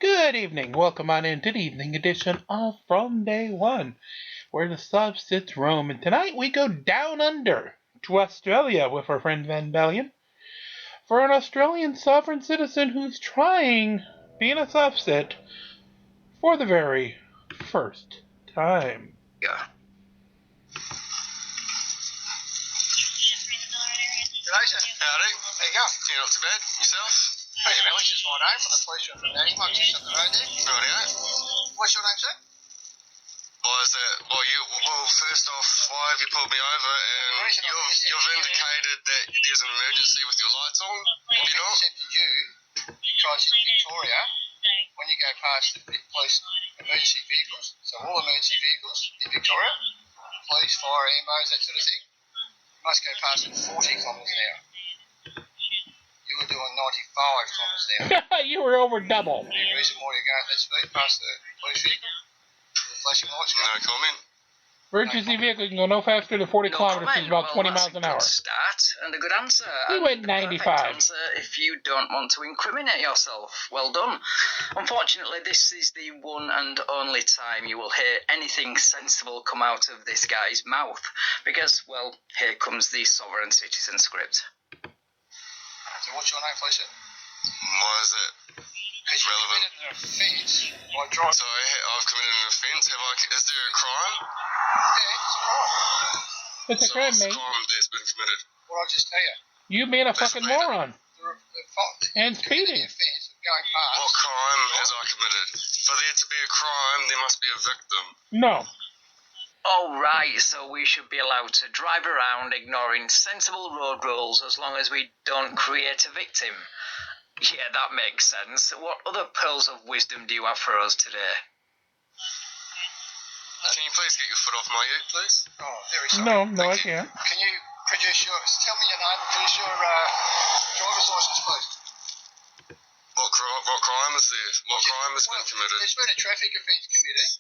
Good evening. Welcome on into the evening edition of From Day One, where the subsets roam. And tonight we go down under to Australia with our friend Van Bellion for an Australian sovereign citizen who's trying being a subset for the very first time. Yeah. Howdy. There you go. Yeah, not too bad. Yourself? Peter Millich is my name. I'm the police from Danny. Might just up the road there. Rightio. What's your name, sir? Why is that? Well, first off, why have you pulled me over? And you've indicated that there's an emergency with your lights on. Have you not? Except you, because in Victoria, when you go past the police emergency vehicles, so all emergency vehicles in Victoria, police, fire, ambos, that sort of thing, must go past at 40 kilometres an hour. You were doing 95 kilometres an hour. You were over double. Any reason why you're going at that speed past the police vehicle? The flashing lights going? No comment. Emergency vehicle can go no faster than 40 kilometers, which is about 20 miles an hour. That's a good start and a good answer. We went 95. Answer if you don't want to incriminate yourself. Well done. Unfortunately, this is the one and only time you will hear anything sensible come out of this guy's mouth. Because, well, here comes the sovereign citizen script. So what's your name, please, sir? Why is that because you committed an offence by driving. So I've committed an offence. Is there a crime? Yeah, it's a crime. It's a crime, mate. What's the crime that's been committed? What I just tell you. You being a fucking moron. And speeding. The offence of going past. What crime has I committed? For there to be a crime, there must be a victim. No. Oh, right, so we should be allowed to drive around ignoring sensible road rules as long as we don't create a victim. Yeah, that makes sense. What other pearls of wisdom do you have for us today? Can you please get your foot off my ute, please? Oh, very sorry. No, I can't. Can you produce tell me your name and produce your driver's license, please? What crime is there? What crime has been committed? There's been a traffic offence committed.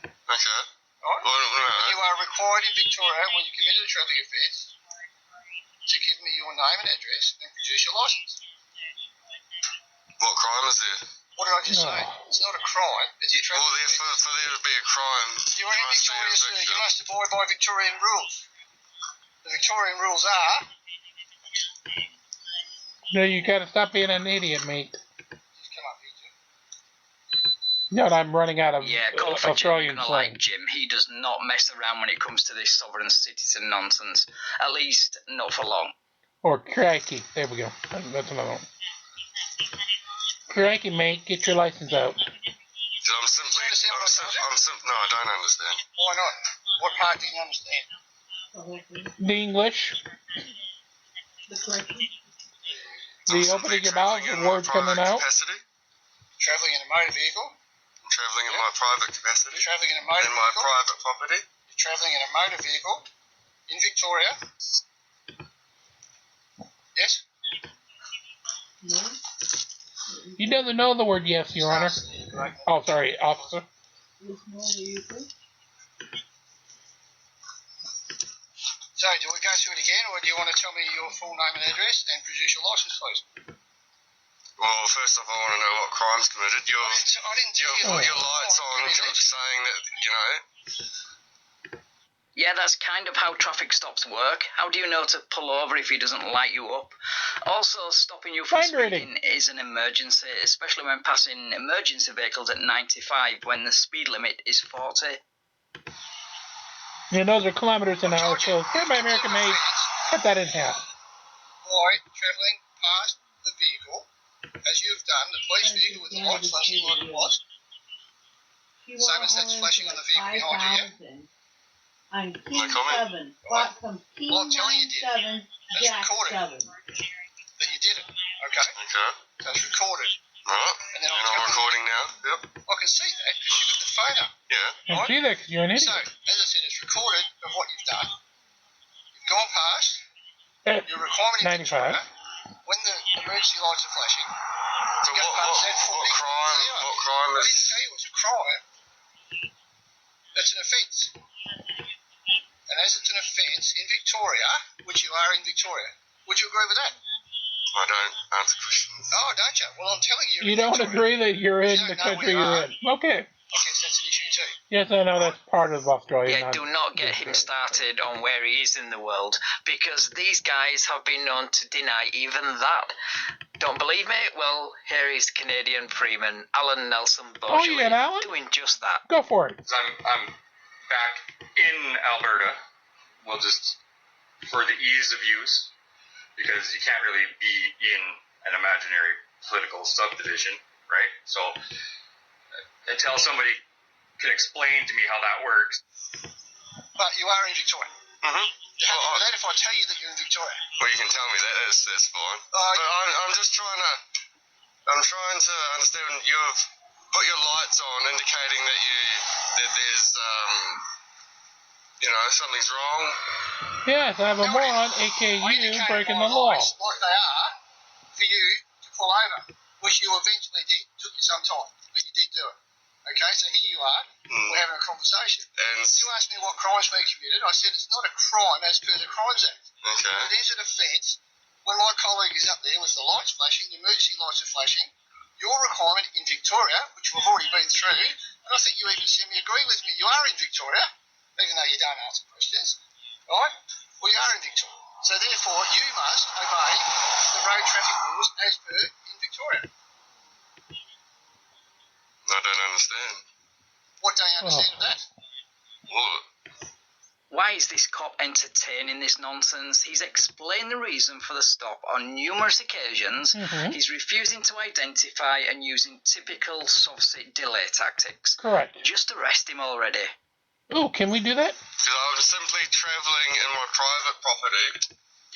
Okay. Right. Well, you are required in Victoria, when you committed a traffic offence, to give me your name and address and produce your licence. What crime is there? What did I just say? It's not a crime. It's a traffic offence. For there to be a crime, you're in Victoria, sir. You must abide by Victorian rules. The Victorian rules are... No, you gotta stop being an idiot, mate. Just come up here, Jim. No, I'm running out of Australian slang. like Jim. He does not mess around when it comes to this sovereign citizen nonsense. At least, not for long. Or crikey. There we go. That's another one. Crikey, mate, get your license out. No, I don't understand. Why not? What part do you understand? The English. The opening your mouth and words coming out. Travelling in a motor vehicle. I'm travelling in my private capacity. Travelling in a motor vehicle. In my private property. You're travelling in a motor vehicle in Victoria. Yes? No. He doesn't know the word yes, Your Honor. Oh, sorry, officer. So, do we go through it again, or do you want to tell me your full name and address and produce your licence, please? Well, first off, I want to know what crime's committed. I didn't tell you. Put your lights on if you're saying that, you know. Yeah, that's kind of how traffic stops work. How do you know to pull over if he doesn't light you up? Also, stopping you from speeding is an emergency, especially when passing emergency vehicles at 95 when the speed limit is 40. Yeah, those are kilometers an hour, so here by American made, cut that in half. Why travelling past the vehicle, as you've done, the police vehicle with the light flashing like it was, same as that's flashing on the vehicle behind you, yeah? On P7, right. from P97, Well, I'm telling you, it's recorded 7. that you did it, okay? Okay. So it's recorded. Right. And then I'm recording now. Yep. I can see that because you've got the phone up. Yeah. I can see that because you're an idiot. So, as I said, it's recorded of what you've done. You've gone past your requirement in 95. When the emergency lights are flashing. So what crime? What crime is? I didn't tell you it was a crime. It's an offence. And as it's an offence in Victoria, which you are in Victoria, would you agree with that? I don't answer questions. Oh, don't you? Well, I'm telling you. You don't agree that you're in the country you're in. Okay. I guess that's an issue too. Yes, I know that's part of Australia. Yeah, do not get him started on where he is in the world, because these guys have been known to deny even that. Don't believe me? Well, here is Canadian freeman Alan Nelson Boschley doing just that. Go for it. I'm back in Alberta. We'll just, for the ease of use, because you can't really be in an imaginary political subdivision, right? So until somebody can explain to me how that works. But you are in Victoria. Mm-hmm. You happy with that if I tell you that you're in Victoria? Well, you can tell me that. That's fine. But I'm just trying to understand. You've put your lights on, indicating that there's something's wrong. Yes, I have a moron, aka you, breaking the law. Like they are, for you to pull over, which you eventually did. It took you some time, but you did do it. Okay, so here you are, we're having a conversation. And you asked me what crimes we committed. I said it's not a crime as per the Crimes Act. okay. But it is an offence when my colleague is up there with the lights flashing, the emergency lights are flashing. Your requirement in Victoria, which we've already been through, and I think you even semi-agree with me, you are in Victoria, even though you don't answer questions, right? We are in Victoria. So therefore, you must obey the road traffic rules as per in Victoria. I don't understand. What don't you understand of that? What? Why is this cop entertaining this nonsense? He's explained the reason for the stop on numerous occasions. Mm-hmm. He's refusing to identify and using typical soft-sit delay tactics. Correct. Just arrest him already. Oh, can we do that? Because I'm simply travelling in my private property.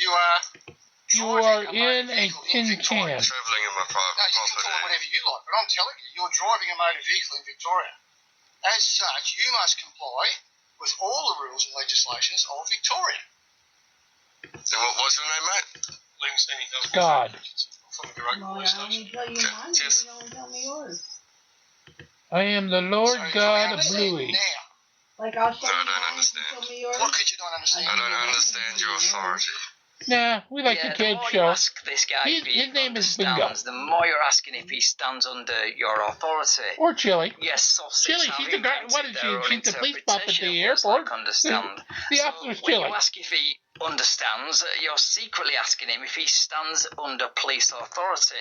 You are in a tin can. Travelling in my private No, you can property. call it whatever you like, but I'm telling you, you're driving a motor vehicle in Victoria. As such, you must comply with all the rules and legislations of Victoria. And what's your name, mate? God. Well, I only tell you mine, Cheers. you don't tell me yours. I am the Lord So God of you Bluey. now, Like, I'll show No, I you don't mine, understand. you tell me yours. what could you not understand? I don't understand your authority. Nah, we like Yeah, the kid more show. you ask this guy if he His name is Bingo. understands, the more you're asking if he stands under your authority. Or Chili. Yes, soft Chili, she's the guy. What is she? She's the police buff at the airport. Understand. The So officer's when Chili. you ask if he understands, you're secretly asking him if he stands under police authority.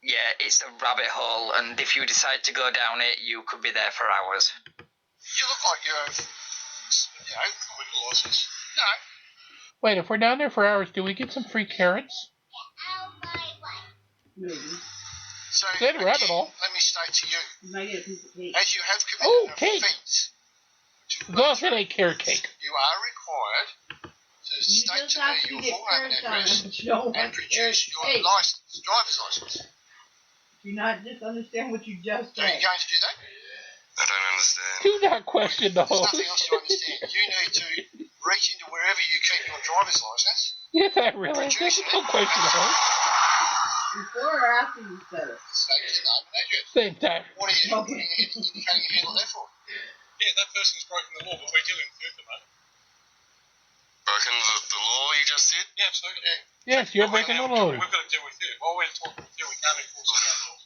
Yeah, it's a rabbit hole, and if you decide to go down it, you could be there for hours. You look like you're, with a license. No. Wait, if we're down there for hours, do we get some free carrots? Maybe. So, Said again, rabbit hole. let me state to you, You might get a piece of cake. as you have committed an cake. offence, Go ahead and carrot cake. you are required to You state just to have me to your get full name and carrots on it, address but you don't and want produce carrot your cake. license, driver's license. Do you not just understand what you just Are you said? going to do that? I don't understand. Do not question the There's host. nothing else to understand. You need to reach into wherever you keep your driver's license. Yes, I realize. There's no question the host. Before or after you said it? State your name and address. Same time. What are you Okay. indicating your hand like that for? Yeah, that person's broken the law, but we're dealing with it at the moment. Broken the law you just said? Yeah, absolutely. Yes, you're breaking the law. We've got to deal with you. While we're talking with you, we can't enforce the laws.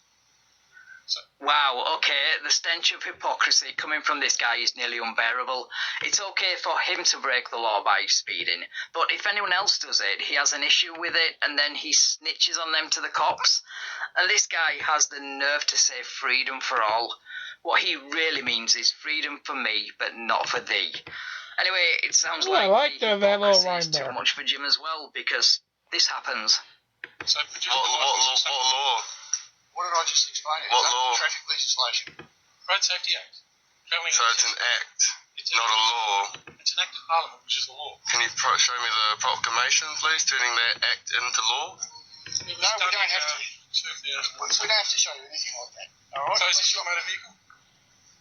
Wow, okay, the stench of hypocrisy coming from this guy is nearly unbearable. It's okay for him to break the law by speeding, but if anyone else does it, he has an issue with it, and then he snitches on them to the cops. And this guy has the nerve to say freedom for all. What he really means is freedom for me, but not for thee. Anyway, it sounds Ooh, I like the that little hypocrisy is line too there. much for Jim as well, because this happens. So, produce What the law? What did I just explain? What law? Traffic legislation. Road Safety Act. Travelling So it's an act, not a law. It's an act of Parliament, which is the law. Can you show me the proclamation, please, turning that act into law? It was No, we done don't in, have to. 2000. We don't have to show you anything like that. Alright? So is this your motor vehicle?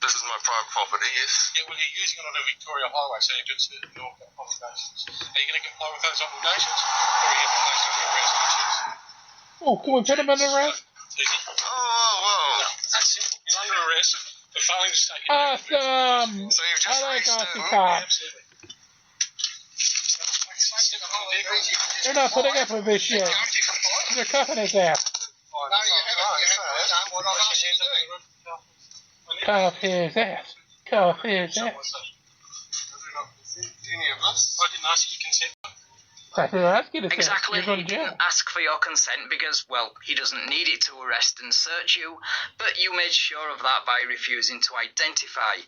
This is my private property, yes. Yeah, well, you're using it on a Victoria highway, so you're doing certain law obligations. Are you going to comply with those obligations, or are you going to place under arrest and choose? Oh, can we put him under arrest? Easy. Oh, No, that's simple. You're under arrest for failing to state your Awesome. So you've I just like raced Aussie in. cops. Absolutely. Simple vehicle. They're not putting up with this shit. Going to comply. They're cuffing his ass. Fine, No, so- you haven't done what I've asked you to do. Cuff his ass. Cuff his ass. Any of us? I didn't ask you to consent. I didn't ask you to say it. Exactly, You're going he to jail. didn't ask for your consent because, well, he doesn't need it to arrest and search you, but you made sure of that by refusing to identify.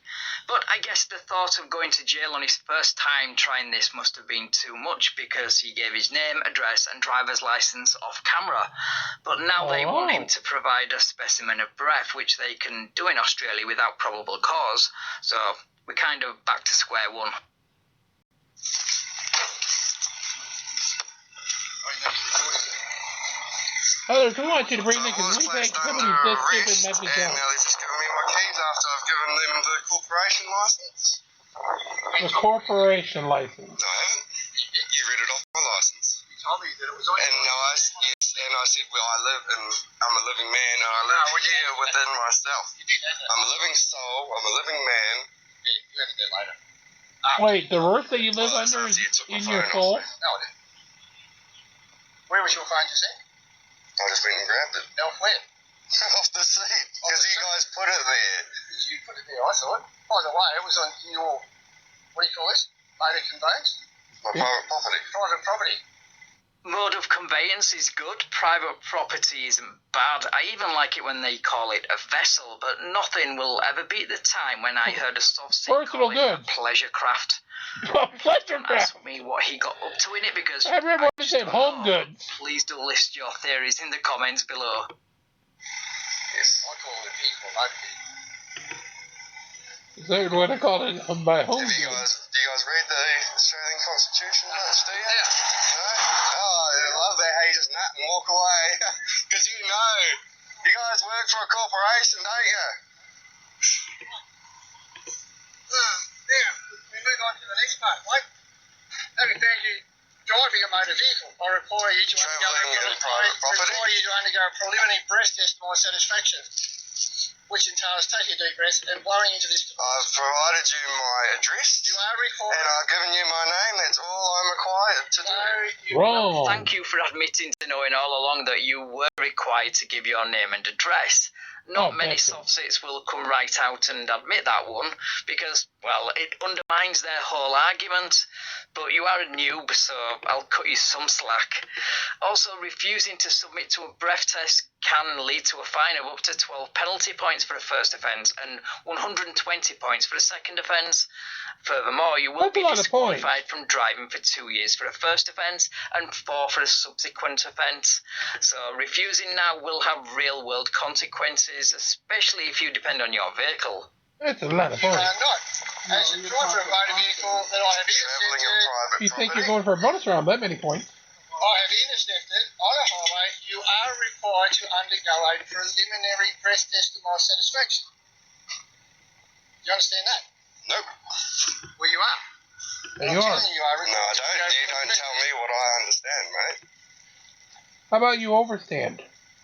But I guess the thought of going to jail on his first time trying this must have been too much because he gave his name, address and driver's license off camera. But now they want him to provide a specimen of breath, which they can do in Australia without probable cause. So we're kind of back to square one. Others, we want you to bring them I because was we placed think under somebody's this stupid arrest, might be and jail. now they've just given me my keys after I've given them the corporation license. The corporation license. No, I haven't. You read it off my license. You told me that it was on And your yes, and I said, well, I'm a living man, and I live here within myself. You did that. I'm a living soul. I'm a living man. Yeah, you had that later. Wait, the roof that you live Well, that's under is after you took my in your phone soul? off me. No, I didn't. Where was your phone just then? I just went and grabbed it Off where? off the seat because you guys put it there. You put it there, I thought. By the way, it was on your, what do you call this? Motor conveyance? My private property. Private property. Mode of conveyance is good, private property isn't bad. I even like it when they call it a vessel, but nothing will ever beat the time when I heard a soft Personal call it a goods. pleasure craft. Pleasure Don't craft. ask me what he got up to in it because I remember when it just said don't home know. goods. Please do list your theories in the comments below. Yes. I call it a vehicle, motor vehicle. Is that what I call it by home Do you goods? guys read the Australian Constitution much, do you? Yeah. No? Oh, I love that how you just nut and walk away. Because you know, you guys work for a corporation, don't you? Now, we move on to the next part, mate. Having found you driving a motor vehicle, I require you to undergo a preliminary breath test to my satisfaction, which entails taking a deep breath and blowing into this device. I've provided you my address. You are required. And I've given you my name. That's all I'm required to do. Wrong. Thank you for admitting to knowing all along that you were required to give your name and address. Not many that's it. soft-sits will come right out and admit that one because, well, it undermines their whole argument. But you are a noob, so I'll cut you some slack. Also, refusing to submit to a breath test can lead to a fine of up to 12 penalty points for a first offence and 120 points for a second offence. Furthermore, you will That's a be lot of points. disqualified from driving for 2 years for a first offence and 4 for a subsequent offence. So refusing now will have real-world consequences, especially if you depend on your vehicle. That's a lot of You are points. not. As a driver of a motor vehicle that I have Travelling in intercepted, private You think property. you're going for a bonus round that many points? I have intercepted on a highway, you are required to undergo a preliminary breath test to my satisfaction. Do you understand that? Nope. Well, you are. There you are. Telling you are No, required I to don't. go You for don't the tell me what I understand, mate. How about you overstand?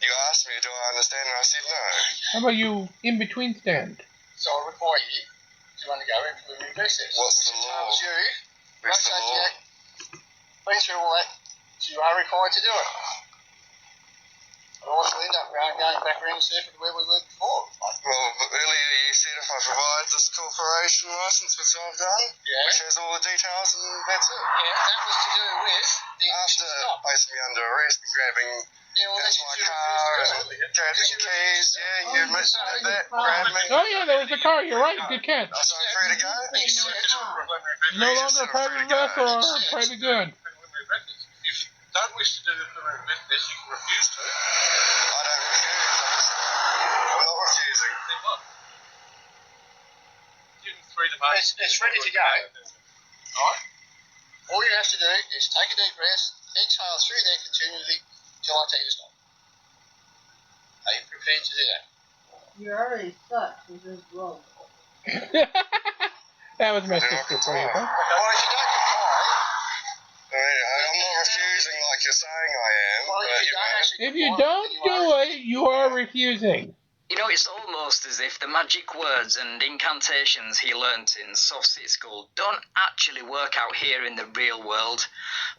You asked me, do I understand? And I said no. How about you in between stand? So I require you to undergo a preliminary breath test. What's which the law? entails you, Road Where's the Safety law? Act, been through all that, so you are required to do it. Otherwise we'll end up going back around the circuit where we were before. Well, but earlier you said if I provide this corporation license, which I've done, Yeah. which has all the details, and that's it. Yeah, that was to do with the After ignition stop. placing me under arrest and grabbing Yeah, well, that's this my is your car refusal. and grabbing keys, yeah, you admit to that, grabbed me. Oh yeah, there was a car. You're right. Good catch. So I'm free to go? No longer a private vessel or a private good. If you don't wish to do the preliminary breath test, you can refuse to. I don't refuse. I'm not refusing. Then what? Give them freedom, mate. It's ready to go. Alright? All you have to do is take a deep breath, exhale through there continually till I tell you to stop. Are you prepared to do that? You already sucked with this roll. That was my sister for you, huh? Well, if you don't comply, I mean, I'm not refusing like you're saying I am. well, but if you don't actually If you comply, don't then you do are- it, you are refusing. You know, it's almost as if the magic words and incantations he learnt in Soft City School don't actually work out here in the real world.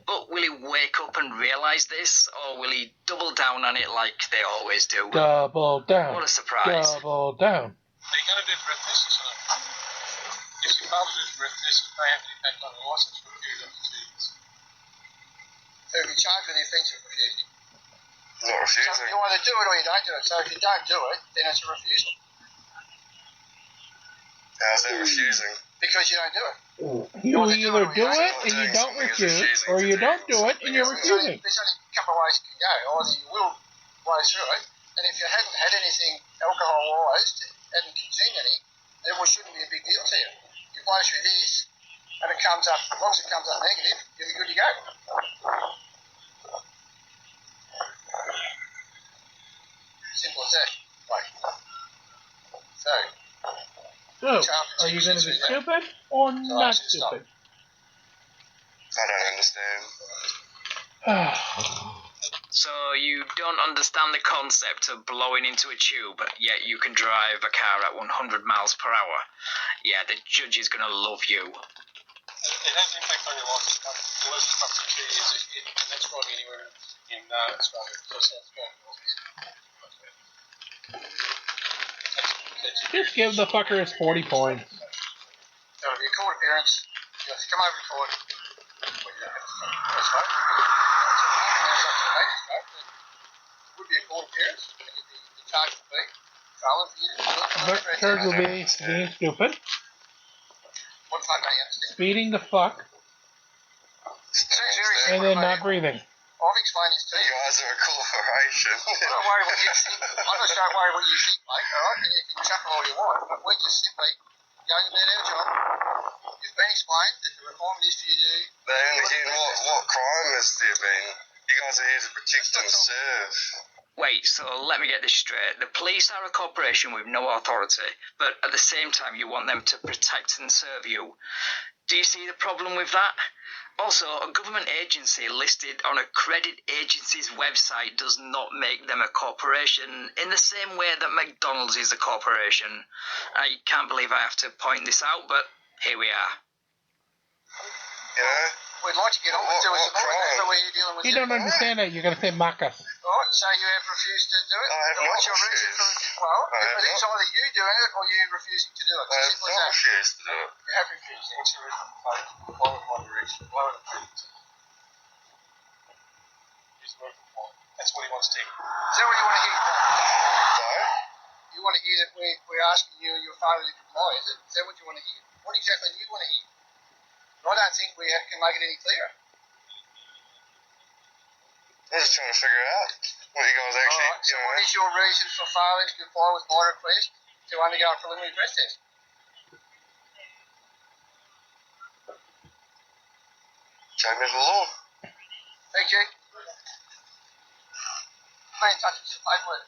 But will he wake up and realise this, or will he double down on it like they always do? Double down. What a surprise. Double down. Are you going to do drift tests or not? If you fail to do drift tests, it may have an impact on the licence for a period of up to 2 years. So if you charge with the offence of refusing. Not refusing. So you either do it or you don't do it. So if you don't do it, then it's a refusal. How's that refusing? Because you don't do it. You either do it and you don't refuse, or you don't do it and you're refusing. There's only a couple of ways you can go. Either you will blow through it, and if you hadn't had anything alcohol-wise, hadn't consumed any, then it shouldn't be a big deal to you. You blow through this, and it comes up, as long as it comes up negative, you'll be good to go. Simple as that. Like, so, So, are you going to be stupid or not stupid? I don't understand. So you don't understand the concept of blowing into a tube, yet you can drive a car at 100 miles per hour. Yeah, the judge is going to love you. It has an impact on your licence, but the licence up to 2 years, and that's driving anywhere in Australia. So South Australia. Just give the fucker his 40 points. so if you're court appearance, you have to come over to court. Well, you don't have to come to court, so it would be a court appearance, and the charge would be trial for you to do it. The charge will be being stupid, What part don't you understand? speeding the fuck, Seriously, and then not breathing. I've explained this to You you. guys are a corporation. Don't worry what you think. I'm just don't worry what you think, mate, alright? And you can chuckle all you want, but we just simply go to bed our job. You've been explained that the requirement is for you to do. Then again, what crime has there been? You guys are here to protect and serve. Wait, so let me get this straight. The police are a corporation with no authority, but at the same time you want them to protect and serve you. Do you see the problem with that? Also, a government agency listed on a credit agency's website does not make them a corporation in the same way that McDonald's is a corporation. I can't believe I have to point this out, but here we are. You know? We'd like to get on with doing some more, that's the way you're dealing with You it. don't understand that. You're going to say Marcus. Right, so you have refused to do it? I have not What's your reason for refused. Well, I have it is not. either you doing it or you refusing to do it. I have Simple as not that. refused to do it. You have refused. What's your reason for failing? Blow in one direction, blow in a different. Use the word comply. That's what he wants to hear. Is that what you want to hear? So, You want to hear that we're asking you your father to comply, is it? Is that what you want to hear? What exactly do you want to hear? I don't think we can make it any clearer. I'm just trying to figure out what you guys actually, Alright, so what is your reason for failing to comply with my request to undergo a preliminary breath test? show me the law. Thank you. Stay in touch with some paperwork.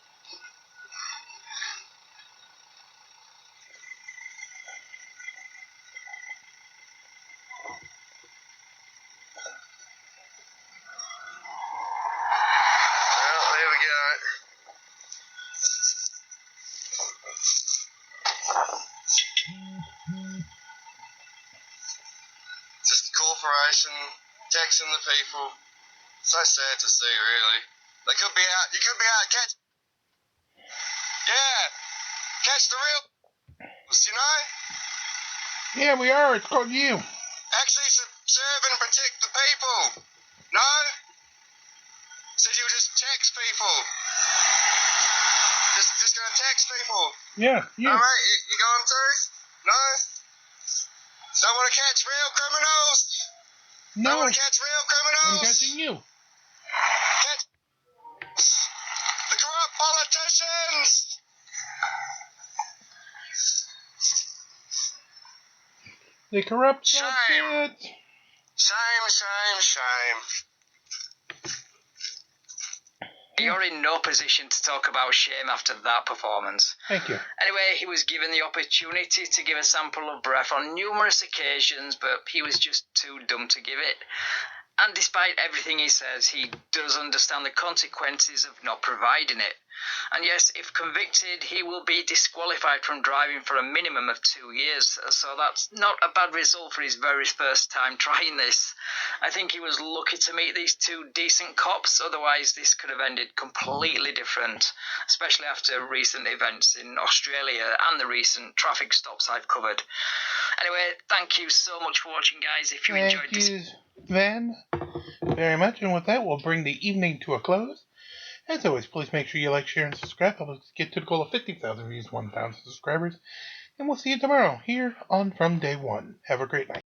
Well, there we go. Just a corporation taxing the people. So sad to see, really. They could be out. You could be out. Catch. Yeah, catch the real. You know, Yeah, we are. It's called you. actually serve and protect the people. No. Said you would just tax people. Just gonna tax people. Yeah, you. All right, you going to? No. Don't want to catch real criminals. Don't No, want to catch real I'm criminals. catching you. Catch the corrupt politicians. The corrupt Shame. shit. Shame, shame, shame. You're in no position to talk about shame after that performance. Thank you. Anyway, he was given the opportunity to give a sample of breath on numerous occasions, but he was just too dumb to give it. And despite everything he says, he does understand the consequences of not providing it. And yes, if convicted, he will be disqualified from driving for a minimum of 2 years. So that's not a bad result for his very first time trying this. I think he was lucky to meet these two decent cops, otherwise this could have ended completely different, especially after recent events in Australia and the recent traffic stops I've covered. Anyway, thank you so much for watching, guys. If you enjoyed this... Thank you, Van, very much. And with that, we'll bring the evening to a close. As always, please make sure you like, share, and subscribe. Help us get to the goal of 50,000 views, 1,000 subscribers. And we'll see you tomorrow here on From Day One. Have a great night.